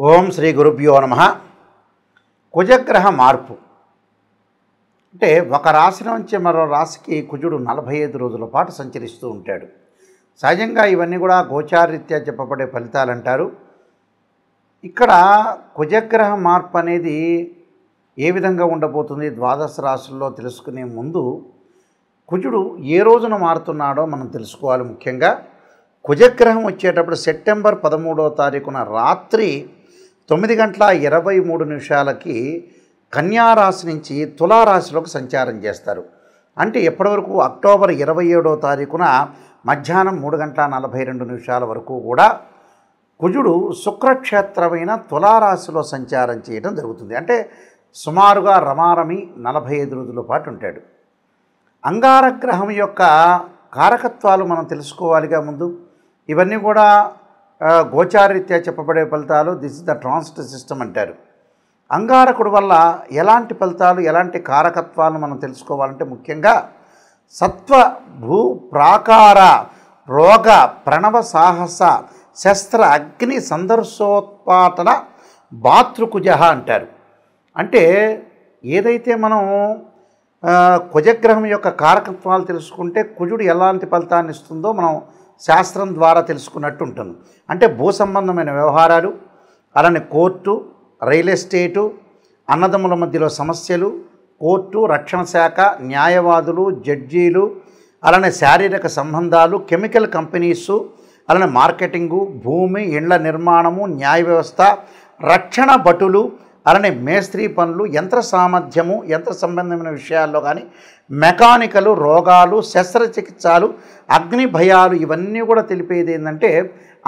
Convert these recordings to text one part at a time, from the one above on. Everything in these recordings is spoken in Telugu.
ఓం శ్రీ గురుభ్యో నమః. కుజగ్రహ మార్పు అంటే ఒక రాశి నుంచి మరో రాశికి కుజుడు 45 రోజుల పాటు సంచరిస్తూ ఉంటాడు. సహజంగా ఇవన్నీ కూడా గోచారరీత్యా చెప్పబడే ఫలితాలు అంటారు. ఇక్కడ కుజగ్రహ మార్పు అనేది ఏ విధంగా ఉండబోతుంది ద్వాదశ రాశుల్లో తెలుసుకునే ముందు కుజుడు ఏ రోజున మారుతున్నాడో మనం తెలుసుకోవాలి. ముఖ్యంగా కుజగ్రహం వచ్చేటప్పుడు సెప్టెంబర్ 13వ తారీఖున రాత్రి 9:23 కన్యారాశి నుంచి తులారాశిలోకి సంచారం చేస్తారు. అంటే ఎప్పటివరకు అక్టోబర్ 27వ తారీఖున మధ్యాహ్నం 3:42 వరకు కూడా కుజుడు శుక్రక్షేత్రమైన తులారాశిలో సంచారం చేయడం జరుగుతుంది. అంటే సుమారుగా రమారమి 45 రోజుల పాటు ఉంటాడు. అంగారగ్రహం యొక్క కారకత్వాలు మనం తెలుసుకోవాలిగా ముందు. ఇవన్నీ కూడా గోచారరీత్యా చెప్పబడే ఫలితాలు. This is the transit system అంటారు. అంగారకుడు వల్ల ఎలాంటి ఫలితాలు ఎలాంటి కారకత్వాలను మనం తెలుసుకోవాలంటే ముఖ్యంగా సత్వ భూ ప్రాకార రోగ ప్రణవ సాహస శస్త్ర అగ్ని సందర్శోత్పాటన భాతృకుజ అంటారు. అంటే ఏదైతే మనం కుజగ్రహం యొక్క కారకత్వాలు తెలుసుకుంటే కుజుడు ఎలాంటి ఫలితాన్ని ఇస్తుందో మనం శాస్త్రం ద్వారా తెలుసుకున్నట్టు ఉంటుంది. అంటే భూ సంబంధమైన వ్యవహారాలు, అలానే కోర్టు, రియల్ ఎస్టేటు, అన్నదమ్ముల మధ్యలో సమస్యలు, కోర్టు, రక్షణ శాఖ, న్యాయవాదులు, జడ్జీలు, అలానే శారీరక సంబంధాలు, కెమికల్ కంపెనీసు, అలానే మార్కెటింగు, భూమి, ఇండ్ల నిర్మాణము, న్యాయ వ్యవస్థ, రక్షణ భటులు, అలానే మేస్త్రీ పనులు, యంత్ర సామర్థ్యము, యంత్ర సంబంధమైన విషయాల్లో కానీ మెకానికలు, రోగాలు, శస్త్రచికిత్సలు, అగ్ని భయాలు, ఇవన్నీ కూడా తెలిపేది ఏంటంటే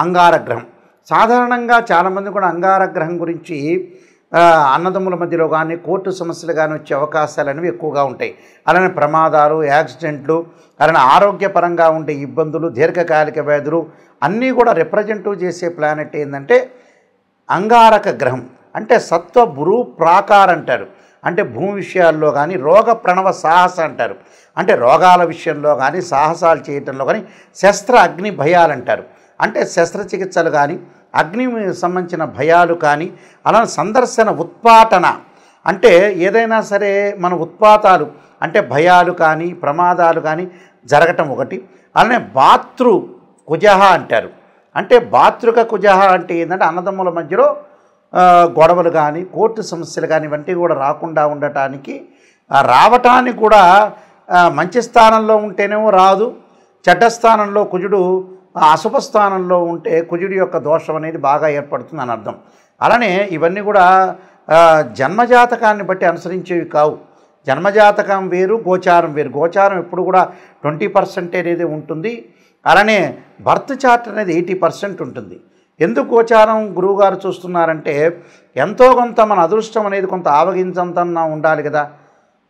అంగారగ్రహం. సాధారణంగా చాలామంది కూడా అంగారగ్రహం గురించి అన్నదమ్ముల మధ్యలో కానీ కోర్టు సమస్యలు కానీ వచ్చే అవకాశాలు అనేవి ఎక్కువగా ఉంటాయి. అలానే ప్రమాదాలు, యాక్సిడెంట్లు, అలానే ఆరోగ్యపరంగా ఉండే ఇబ్బందులు, దీర్ఘకాలిక వ్యాధులు అన్నీ కూడా రిప్రజెంటివ్ చేసే ప్లానెట్ ఏంటంటే అంగారక గ్రహం. అంటే సత్వ భూ ప్రాకార అంటారు. అంటే భూమి విషయాల్లో కానీ రోగ ప్రణవ సాహస అంటారు. అంటే రోగాల విషయంలో కానీ సాహసాలు చేయటంలో కానీ శస్త్ర అగ్ని భయాలు అంటారు. అంటే శస్త్రచికిత్సలు కానీ అగ్ని సంబంధించిన భయాలు కానీ అలా సందర్శన ఉత్పాటన అంటే ఏదైనా సరే మన ఉత్పాతాలు అంటే భయాలు కానీ ప్రమాదాలు కానీ జరగటం ఒకటి. అలానే భాతృ కుజహ అంటారు. అంటే భాతృక కుజహ అంటే ఏంటంటే అన్నదమ్ముల మధ్యలో గొడవలు కానీ కోర్టు సమస్యలు కానీ ఇవన్నీ కూడా రాకుండా ఉండటానికి రావటానికి కూడా మంచి స్థానంలో ఉంటేనేమో రాదు, చెడ్డ స్థానంలో కుజుడు అశుభ స్థానంలో ఉంటే కుజుడి యొక్క దోషం అనేది బాగా ఏర్పడుతుంది అని అర్థం. అలానే ఇవన్నీ కూడా జన్మజాతకాన్ని బట్టి అనుసరించేవి కావు. జన్మజాతకం వేరు, గోచారం వేరు. గోచారం ఎప్పుడు కూడా 20% అనేది ఉంటుంది. అలానే బర్త్ చార్ట్ అనేది 80% ఉంటుంది. ఎందుకు గోచారం గురువుగారు చూస్తున్నారంటే ఎంతో కొంత మన అదృష్టం అనేది కొంత ఆవగించంతన్నా ఉండాలి కదా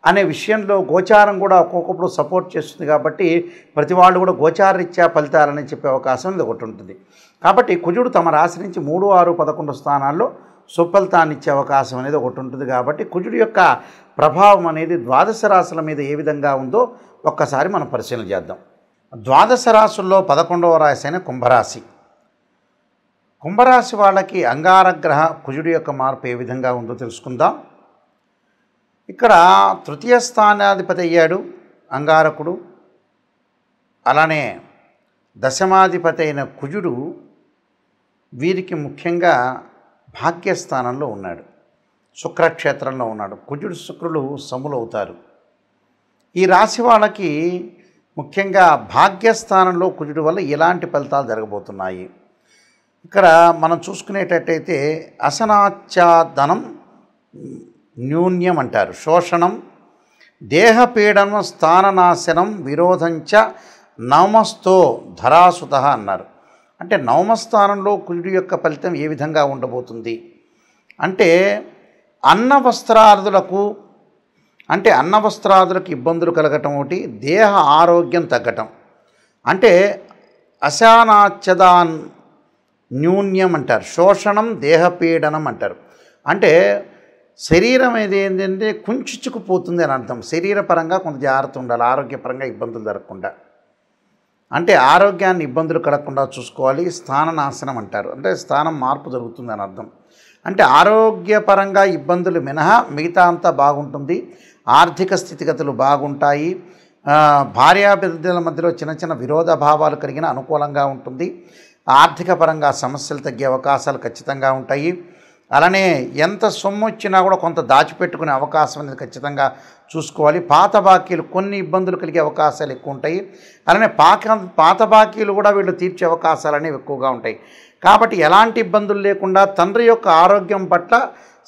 అనే విషయంలో గోచారం కూడా ఒక్కొక్కప్పుడు సపోర్ట్ చేస్తుంది. కాబట్టి ప్రతి వాళ్ళు కూడా గోచారరీత్యా ఫలితాలని చెప్పే అవకాశం ఇది ఒకటి ఉంటుంది. కాబట్టి కుజుడు తమ రాశి నుంచి 3, 6, 11 స్థానాల్లో సుఫలితాన్ని ఇచ్చే అవకాశం అనేది ఒకటి ఉంటుంది. కాబట్టి కుజుడు యొక్క ప్రభావం అనేది ద్వాదశ రాశుల మీద ఏ విధంగా ఉందో ఒక్కసారి మనం పరిశీలన చేద్దాం. ద్వాదశ రాశుల్లో 11వ రాశి అయిన కుంభరాశి. కుంభరాశి వాళ్ళకి అంగారగ్రహ కుజుడు యొక్క మార్పు ఏ విధంగా ఉందో తెలుసుకుందాం. ఇక్కడ తృతీయ స్థానాధిపతి అయ్యాడు అంగారకుడు. అలానే దశమాధిపతి అయిన కుజుడు వీరికి ముఖ్యంగా భాగ్యస్థానంలో ఉన్నాడు, శుక్రక్షేత్రంలో ఉన్నాడు. కుజుడు శుక్రులు సములవుతారు. ఈ రాశి వాళ్ళకి ముఖ్యంగా భాగ్యస్థానంలో కుజుడు వల్ల ఎలాంటి ఫలితాలు జరగబోతున్నాయి ఇక్కడ మనం చూసుకునేటట్టయితే అసనాచ్ఛాదనం న్యూన్యం అంటారు, శోషణం, దేహపీడనం, స్థాననాశనం, విరోధంచ నవమస్థో ధరాసుత అన్నారు. అంటే నవమస్థానంలో కుజుడి యొక్క ఫలితం ఏ విధంగా ఉండబోతుంది అంటే అన్న వస్త్రాదులకు ఇబ్బందులు కలగటం ఒకటి, దేహ ఆరోగ్యం తగ్గటం. అంటే అశానాచ్ఛదాన్ న్యూన్యం అంటారు, శోషణం, దేహపీడనం అంటారు. అంటే శరీరం ఏది ఏంటంటే కుంచుకుపోతుంది అని అర్థం. శరీరపరంగా కొంత జాగ్రత్త ఉండాలి, ఆరోగ్యపరంగా ఇబ్బందులు జరగకుండా. అంటే ఆరోగ్యాన్ని ఇబ్బందులు కలగకుండా చూసుకోవాలి. స్థాన నాశనం అంటారు, అంటే స్థానం మార్పు జరుగుతుందని అర్థం. అంటే ఆరోగ్యపరంగా ఇబ్బందులు మినహా మిగతా అంతా బాగుంటుంది. ఆర్థిక స్థితిగతులు బాగుంటాయి. భార్యాభర్తల మధ్యలో చిన్న చిన్న విరోధ భావాలు కలిగిన అనుకూలంగా ఉంటుంది. ఆర్థిక పరంగా సమస్యలు తగ్గే అవకాశాలు ఖచ్చితంగా ఉంటాయి. అలానే ఎంత సొమ్ము వచ్చినా కూడా కొంత దాచిపెట్టుకునే అవకాశం అనేది ఖచ్చితంగా చూసుకోవాలి. పాత బాకీలు కొన్ని ఇబ్బందులు కలిగే అవకాశాలు ఎక్కువ ఉంటాయి. అలానే పాత బాకీలు కూడా వీళ్ళు తీర్చే అవకాశాలు అనేవి ఎక్కువగా ఉంటాయి. కాబట్టి ఎలాంటి ఇబ్బందులు లేకుండా తండ్రి యొక్క ఆరోగ్యం పట్ల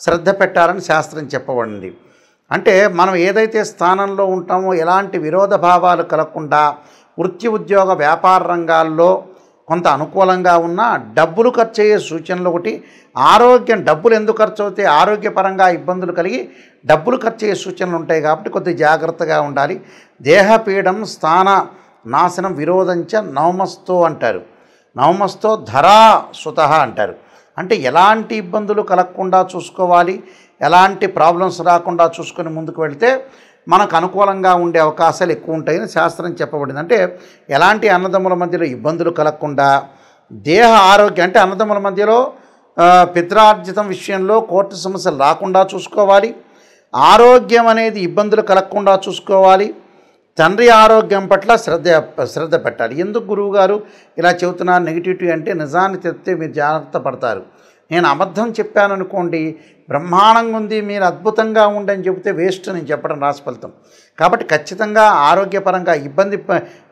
శ్రద్ధ పెట్టాలని శాస్త్రం చెప్పబడింది. అంటే మనం ఏదైతే స్థానంలో ఉంటామో ఎలాంటి విరోధ భావాలు కలగకుండా వృత్తి ఉద్యోగ వ్యాపార రంగాల్లో కొంత అనుకూలంగా ఉన్న డబ్బులు ఖర్చు అయ్యే సూచనలు ఒకటి. ఆరోగ్యం డబ్బులు ఎందుకు ఖర్చు అవుతాయి, ఆరోగ్యపరంగా ఇబ్బందులు కలిగి డబ్బులు ఖర్చు అయ్యే సూచనలు ఉంటాయి కాబట్టి కొద్దిగా జాగ్రత్తగా ఉండాలి. దేహపీడం స్థాన నాశనం విరోధంచ నవమస్తో అంటారు. నవమస్తో ధరా సుత అంటారు. అంటే ఎలాంటి ఇబ్బందులు కలగకుండా చూసుకోవాలి, ఎలాంటి ప్రాబ్లమ్స్ రాకుండా చూసుకొని ముందుకు వెళితే మనకు అనుకూలంగా ఉండే అవకాశాలు ఎక్కువ ఉంటాయని శాస్త్రం చెప్పబడింది. అంటే ఎలాంటి అన్నదమ్ముల మధ్యలో ఇబ్బందులు కలగకుండా దేహ ఆరోగ్యం అంటే అన్నదమ్ముల మధ్యలో పిత్రార్జితం విషయంలో కోర్టు సమస్యలు రాకుండా చూసుకోవాలి. ఆరోగ్యం అనేది ఇబ్బందులు కలగకుండా చూసుకోవాలి. తండ్రి ఆరోగ్యం పట్ల శ్రద్ధ పెట్టాలి. ఎందుకు గురువుగారు ఇలా చెబుతున్నారు నెగిటివిటీ అంటే నిజాన్ని చెప్తే మీరు జాగ్రత్త పడతారు. నేను అబద్ధం చెప్పాను అనుకోండి, బ్రహ్మాండంగా ఉంది మీరు అద్భుతంగా ఉండని చెబితే వేస్ట్ నేను చెప్పడం రాసి ఫలితం. కాబట్టి ఖచ్చితంగా ఆరోగ్యపరంగా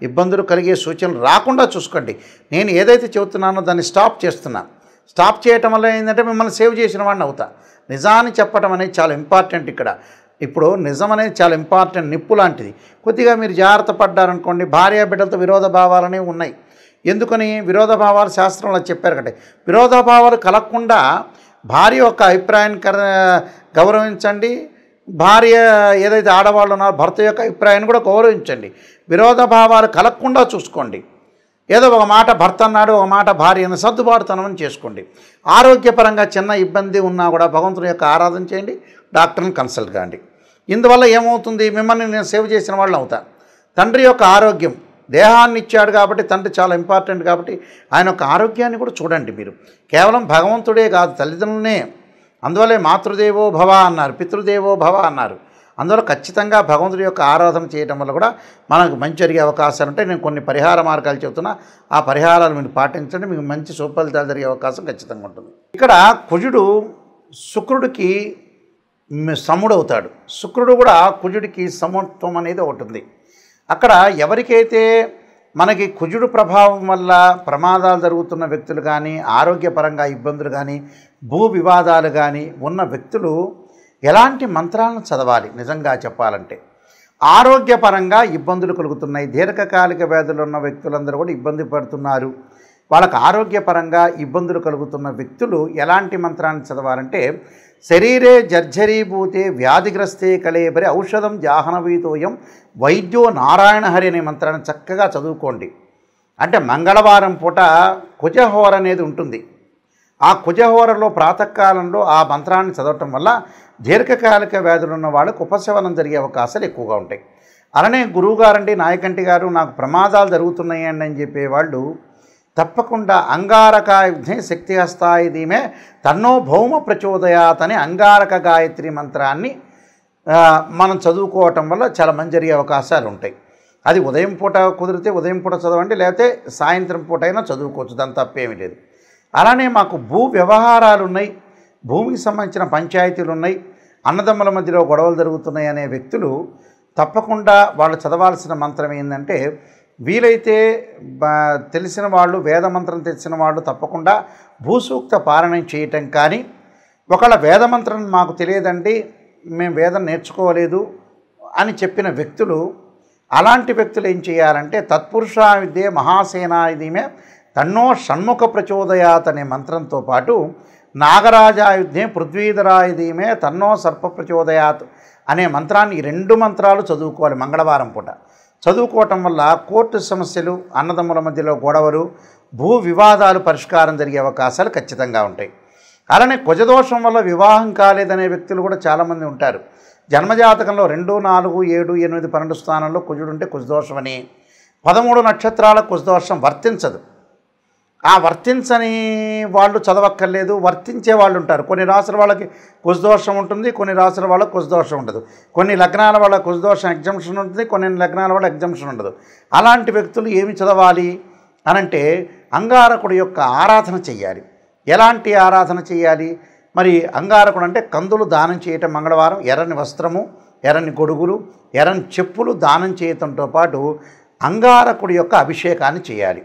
ఇబ్బందులు కలిగే సూచనలు రాకుండా చూసుకోండి. నేను ఏదైతే చెబుతున్నానో దాన్ని స్టాప్ చేస్తున్నాను. స్టాప్ చేయటం వల్ల ఏంటంటే మిమ్మల్ని సేవ్ చేసిన వాడిని అవుతా. నిజాన్ని చెప్పడం అనేది చాలా ఇంపార్టెంట్ ఇక్కడ. ఇప్పుడు నిజం అనేది చాలా ఇంపార్టెంట్, నిప్పు లాంటిది. కొద్దిగా మీరు జాగ్రత్త పడ్డారనుకోండి, భార్య బిడ్డలతో విరోధ భావాలు అనేవి ఉన్నాయి. ఎందుకని విరోధ భావాలు శాస్త్రంలో చెప్పారు కంటే విరోధ భావాలు కలగకుండా భార్య యొక్క అభిప్రాయాన్ని గౌరవించండి. భార్య ఏదైతే ఆడవాళ్ళు ఉన్నారో భర్త యొక్క అభిప్రాయాన్ని కూడా గౌరవించండి. విరోధ భావాలు కలగకుండా చూసుకోండి. ఏదో ఒక మాట భర్త అన్నాడు, ఒక మాట భార్యను సర్దుబాటుతనం చేసుకోండి. ఆరోగ్యపరంగా చిన్న ఇబ్బంది ఉన్నా కూడా భగవంతుని యొక్క ఆరాధన చేయండి, డాక్టర్ని కన్సల్ట్ కాండి. ఇందువల్ల ఏమవుతుంది, మిమ్మల్ని నేను సేవ్ చేసిన వాళ్ళు అవుతా. తండ్రి యొక్క ఆరోగ్యం, దేహాన్ని ఇచ్చాడు కాబట్టి తండ్రి చాలా ఇంపార్టెంట్ కాబట్టి ఆయన యొక్క ఆరోగ్యాన్ని కూడా చూడండి. మీరు కేవలం భగవంతుడే కాదు, తల్లిదండ్రులనే. అందువల్లే మాతృదేవో భవ అన్నారు, పితృదేవో భవ అన్నారు. అందువల్ల ఖచ్చితంగా భగవంతుడి యొక్క ఆరాధన చేయడం వల్ల కూడా మనకు మంచి జరిగే అవకాశాలు ఉంటాయి. నేను కొన్ని పరిహార మార్గాలు చెబుతున్నా, ఆ పరిహారాలు మీరు పాటించండి, మీకు మంచి సుఫలితాలు జరిగే అవకాశం ఖచ్చితంగా ఉంటుంది. ఇక్కడ కుజుడు శుక్రుడికి సముడవుతాడు. శుక్రుడు కూడా కుజుడికి సమత్వం అనేది ఒకటి ఉంది. అక్కడ ఎవరికైతే మనకి కుజుడు ప్రభావం వల్ల ప్రమాదాలు జరుగుతున్న వ్యక్తులు కానీ, ఆరోగ్యపరంగా ఇబ్బందులు కానీ, భూ వివాదాలు కానీ ఉన్న వ్యక్తులు ఎలాంటి మంత్రాలను చదవాలి నిజంగా చెప్పాలంటే, ఆరోగ్యపరంగా ఇబ్బందులు కలుగుతున్నాయి, దీర్ఘకాలిక వ్యాధులు ఉన్న వ్యక్తులందరూ కూడా ఇబ్బంది పడుతున్నారు. వాళ్ళకు ఆరోగ్యపరంగా ఇబ్బందులు కలుగుతున్న వ్యక్తులు ఎలాంటి మంత్రాన్ని చదవాలంటే, శరీరే జర్జరీభూతే వ్యాధిగ్రస్తే కళేబరి ఔషధం జాహ్నవీతోయం వైద్యో నారాయణ హరి అనే మంత్రాన్ని చక్కగా చదువుకోండి. అంటే మంగళవారం పూట కుజహోర అనేది ఉంటుంది. ఆ కుజహోరలో ప్రాతకాలంలో ఆ మంత్రాన్ని చదవటం వల్ల దీర్ఘకాలిక వ్యాధులు ఉన్న వాళ్ళకు ఉపశమనం జరిగే అవకాశాలు ఎక్కువగా ఉంటాయి. అలానే గురువుగారండి, నాయకంటి గారు నాకు ప్రమాదాలు జరుగుతున్నాయండి అని చెప్పేవాళ్ళు తప్పకుండా అంగారకాయుధే శక్తి హస్తాయి ధీమే తన్నో భౌమ ప్రచోదయాత్ అనే అంగారక గాయత్రి మంత్రాన్ని మనం చదువుకోవటం వల్ల చాలా మంచి జరిగే అవకాశాలు ఉంటాయి. అది ఉదయం పూట కుదిరితే ఉదయం పూట చదవండి, లేకపోతే సాయంత్రం పూట అయినా చదువుకోవచ్చు, దాని తప్పేమీ లేదు. అలానే మాకు భూ వ్యవహారాలు ఉన్నాయి, భూమికి సంబంధించిన పంచాయతీలు ఉన్నాయి, అన్నదమ్ముల మధ్యలో గొడవలు జరుగుతున్నాయి అనే వ్యక్తులు తప్పకుండా వాళ్ళు చదవాల్సిన మంత్రం ఏంటంటే, వీలైతే తెలిసిన వాళ్ళు, వేదమంత్రం తెలిసిన వాళ్ళు తప్పకుండా భూసూక్త పారాయణం చేయటం కానీ, ఒకవేళ వేదమంత్రం మాకు తెలియదండి, మేము వేదం నేర్చుకోలేదు అని చెప్పిన వ్యక్తులు, అలాంటి వ్యక్తులు ఏం చేయాలంటే తత్పురుషా విద్యే మహాసేనాయుధీమే తన్నో షణ్ముఖ ప్రచోదయాత్ అనే మంత్రంతో పాటు నాగరాజాయుధే పృథ్వీధరాయుధీమే తన్నో సర్ప ప్రచోదయాత్ అనే మంత్రాన్ని, ఈ రెండు మంత్రాలు చదువుకోవాలి మంగళవారం పూట. చదువుకోవటం వల్ల కోర్టు సమస్యలు, అన్నదమ్ముల మధ్యలో గొడవలు, భూ వివాదాలు పరిష్కారం జరిగే అవకాశాలు ఖచ్చితంగా ఉంటాయి. అలానే కుజదోషం వల్ల వివాహం కాలేదనే వ్యక్తులు కూడా చాలామంది ఉంటారు. జన్మజాతకంలో 2, 4, 7, 8, 12 స్థానంలో కుజుడు ఉంటే కుజదోషం అని, 13 నక్షత్రాల కుజదోషం వర్తించదు. ఆ వర్తించని వాళ్ళు చదవక్కర్లేదు, వర్తించే వాళ్ళు ఉంటారు. కొన్ని రాసుల వాళ్ళకి కుజదోషం ఉంటుంది, కొన్ని రాసుల వాళ్ళకి కుజదోషం ఉండదు, కొన్ని లగ్నాల వాళ్ళ కుజదోషం ఎగ్జంప్షన్ ఉంటుంది, కొన్ని లగ్నాల వాళ్ళ ఎగ్జంప్షన్ ఉండదు. అలాంటి వ్యక్తులు ఏమి చదవాలి అనంటే అంగారకుడి యొక్క ఆరాధన చెయ్యాలి. ఎలాంటి ఆరాధన చేయాలి మరి? అంగారకుడు అంటే కందులు దానం చేయటం మంగళవారం, ఎర్రని వస్త్రము, ఎర్రని గొడుగులు, ఎర్రని చెప్పులు దానం చేయటంతో పాటు అంగారకుడి యొక్క అభిషేకాన్ని చేయాలి.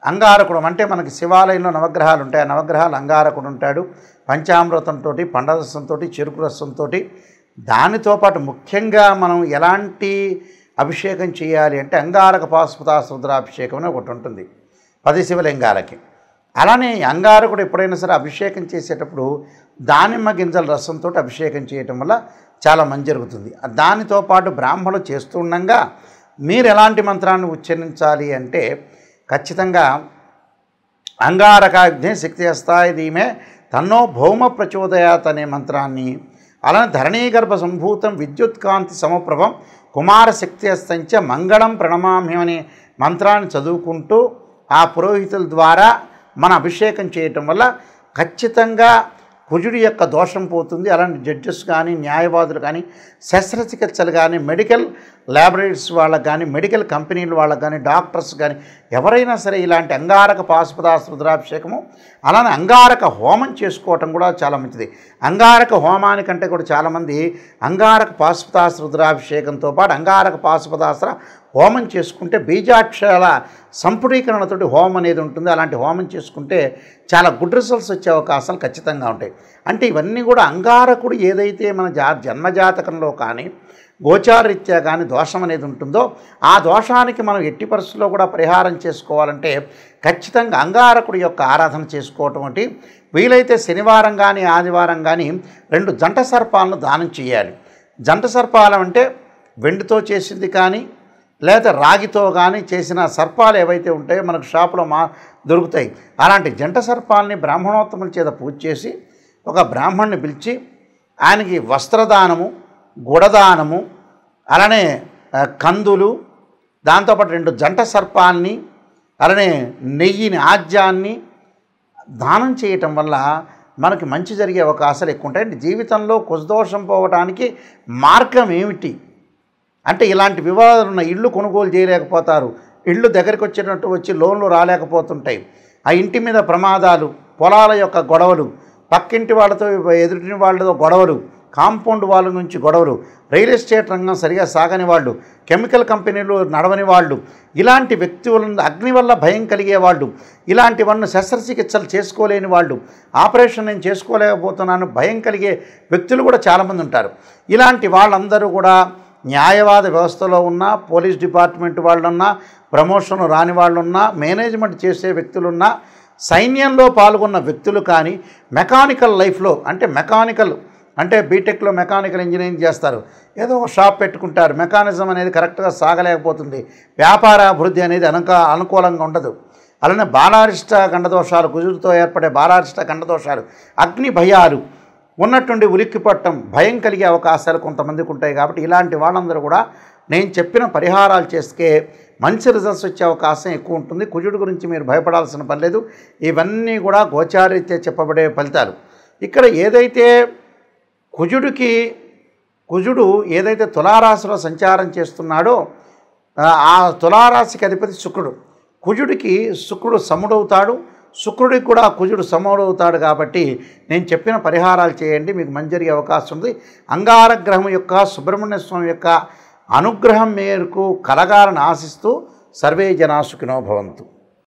అంగారకుడు అంటే మనకి శివాలయంలో నవగ్రహాలు ఉంటాయి, ఆ నవగ్రహాలు అంగారకుడు ఉంటాడు. పంచామృతంతో, పండరసంతో, చెరుకు రసంతో, దానితో పాటు ముఖ్యంగా మనం ఎలాంటి అభిషేకం చేయాలి అంటే అంగారక పాశుపతాస్త్ర రుద్రాభిషేకం అని ఒకటి ఉంటుంది 10 శివలింగాలకి. అలానే అంగారకుడు ఎప్పుడైనా సరే అభిషేకం చేసేటప్పుడు దానిమ్మ గింజల రసంతో అభిషేకం చేయటం వల్ల చాలా మంచి జరుగుతుంది. దానితో పాటు బ్రాహ్మణులు చేస్తుండగా మీరు ఎలాంటి మంత్రాన్ని ఉచ్చరించాలి అంటే ఖచ్చితంగా అంగారకాగ్ని శక్తి హస్తాయ ధీమే తన్నో భౌమ ప్రచోదయాత్ అనే మంత్రాన్ని, అలానే ధరణీగర్భ సంభూతం విద్యుత్కాంతి సమప్రభం కుమారశక్తి హస్తంచ మంగళం ప్రణమామ్యం అనే మంత్రాన్ని చదువుకుంటూ ఆ పురోహితుల ద్వారా మన అభిషేకం చేయటం వల్ల ఖచ్చితంగా కుజుడి యొక్క దోషం పోతుంది. అలాంటి జడ్జెస్ కానీ, న్యాయవాదులు కానీ, శస్త్రచికిత్సలు కానీ, మెడికల్ ల్యాబొరేటరీస్ వాళ్ళకి కానీ, మెడికల్ కంపెనీల వాళ్ళకి కానీ, డాక్టర్స్ కానీ ఎవరైనా సరే ఇలాంటి అంగారక పాశుపతాస్త్ర రుద్రాభిషేకము, అలానే అంగారక హోమం చేసుకోవటం కూడా చాలా మంచిది. అంగారక హోమానికంటే కూడా చాలామంది అంగారక పాశుపతాస్త్ర రుద్రాభిషేకంతో పాటు అంగారక పాశుపతాస్త్ర హోమం చేసుకుంటే బీజాక్షరాల సంపుటీకరణతోటి హోమం అనేది ఉంటుంది. అలాంటి హోమం చేసుకుంటే చాలా గుడ్ రిజల్ట్స్ వచ్చే అవకాశాలు ఖచ్చితంగా ఉంటాయి. అంటే ఇవన్నీ కూడా అంగారకుడు ఏదైతే మన జన్మజాతకంలో కానీ గోచారరీత్యా కానీ దోషం అనేది ఉంటుందో ఆ దోషానికి మనం ఎట్టి పరిస్థితుల్లో కూడా పరిహారం చేసుకోవాలంటే ఖచ్చితంగా అంగారకుడి యొక్క ఆరాధన చేసుకోవటం అంటే వీలైతే శనివారం కానీ ఆదివారం కానీ 2 జంట సర్పాలను దానం చేయాలి. జంట సర్పాలం అంటే వెండితో చేసింది కానీ లేదా రాగితో కానీ చేసిన సర్పాలు ఏవైతే ఉంటాయో మనకు షాపులో దొరుకుతాయి. అలాంటి జంట సర్పాలని బ్రాహ్మణోత్తముల చేత పూజ చేసి ఒక బ్రాహ్మణ్ణి పిలిచి ఆయనకి వస్త్రదానము, గుడదానము, అలానే కందులు, దాంతోపాటు 2 జంట సర్పాలని, అలానే నెయ్యిని, ఆజ్యాన్ని దానం చేయటం వల్ల మనకి మంచి జరిగే అవకాశాలు ఎక్కువ ఉంటాయి. జీవితంలో కుజదోషం పోవడానికి మార్గం ఏమిటి అంటే ఇలాంటి వివాదాలు ఉన్న ఇళ్ళు కొనుగోలు చేయలేకపోతారు, ఇళ్ళు దగ్గరికి వచ్చేటట్టు వచ్చి లోన్లు రాలేకపోతుంటాయి, ఆ ఇంటి మీద ప్రమాదాలు, పొలాల యొక్క గొడవలు, పక్కింటి వాళ్ళతో ఎదుటి వాళ్ళతో గొడవలు, కాంపౌండ్ వాళ్ళ నుంచి గొడవలు, రియల్ ఎస్టేట్ రంగం సరిగా సాగని వాళ్ళు, కెమికల్ కంపెనీలు నడవని వాళ్ళు, ఇలాంటి వ్యక్తులను అగ్ని వల్ల భయం కలిగే వాళ్ళు, ఇలాంటివన్నీ శస్త్రచికిత్సలు చేసుకోలేని వాళ్ళు, ఆపరేషన్ నేను చేసుకోలేకపోతున్నాను భయం కలిగే వ్యక్తులు కూడా చాలామంది ఉంటారు. ఇలాంటి వాళ్ళందరూ కూడా న్యాయవాద వ్యవస్థలో ఉన్న, పోలీస్ డిపార్ట్మెంట్ వాళ్ళున్నా, ప్రమోషన్ రాని వాళ్ళున్నా, మేనేజ్మెంట్ చేసే వ్యక్తులున్నా, సైన్యంలో పాల్గొన్న వ్యక్తులు కానీ, మెకానికల్ లైఫ్లో అంటే బీటెక్లో మెకానికల్ ఇంజనీరింగ్ చేస్తారు, ఏదో ఒక షాప్ పెట్టుకుంటారు, మెకానిజం అనేది కరెక్ట్గా సాగలేకపోతుంది, వ్యాపారాభివృద్ధి అనేది అనుకూలంగా ఉండదు. అలానే బాలారిష్ట గండదోషాలు, కుజుడితో ఏర్పడే బాలారిష్ట గండదోషాలు, అగ్ని భయాలు ఉన్నట్టుండి ఉలిక్కిపట్టడం, భయం కలిగే అవకాశాలు కొంతమందికి ఉంటాయి. కాబట్టి ఇలాంటి వాళ్ళందరూ కూడా నేను చెప్పిన పరిహారాలు చేస్తే మంచి రిజల్ట్స్ వచ్చే అవకాశం ఎక్కువ ఉంటుంది. కుజుడు గురించి మీరు భయపడాల్సిన పని లేదు. ఇవన్నీ కూడా గోచారీత్యా చెప్పబడే ఫలితాలు. ఇక్కడ ఏదైతే కుజుడు ఏదైతే తులారాశిలో సంచారం చేస్తున్నాడో ఆ తులారాశికి అధిపతి శుక్రుడు. కుజుడికి శుక్రుడు సముడవుతాడు, శుక్రుడికి కూడా కుజుడు సమవుతాడు. కాబట్టి నేను చెప్పిన పరిహారాలు చేయండి, మీకు మంచి జరిగే అవకాశం ఉంది. అంగారగ్రహం యొక్క సుబ్రహ్మణ్య స్వామి యొక్క అనుగ్రహం మేరకు కలగాలని ఆశిస్తూ సర్వే జనా సుఖినో భవంతు.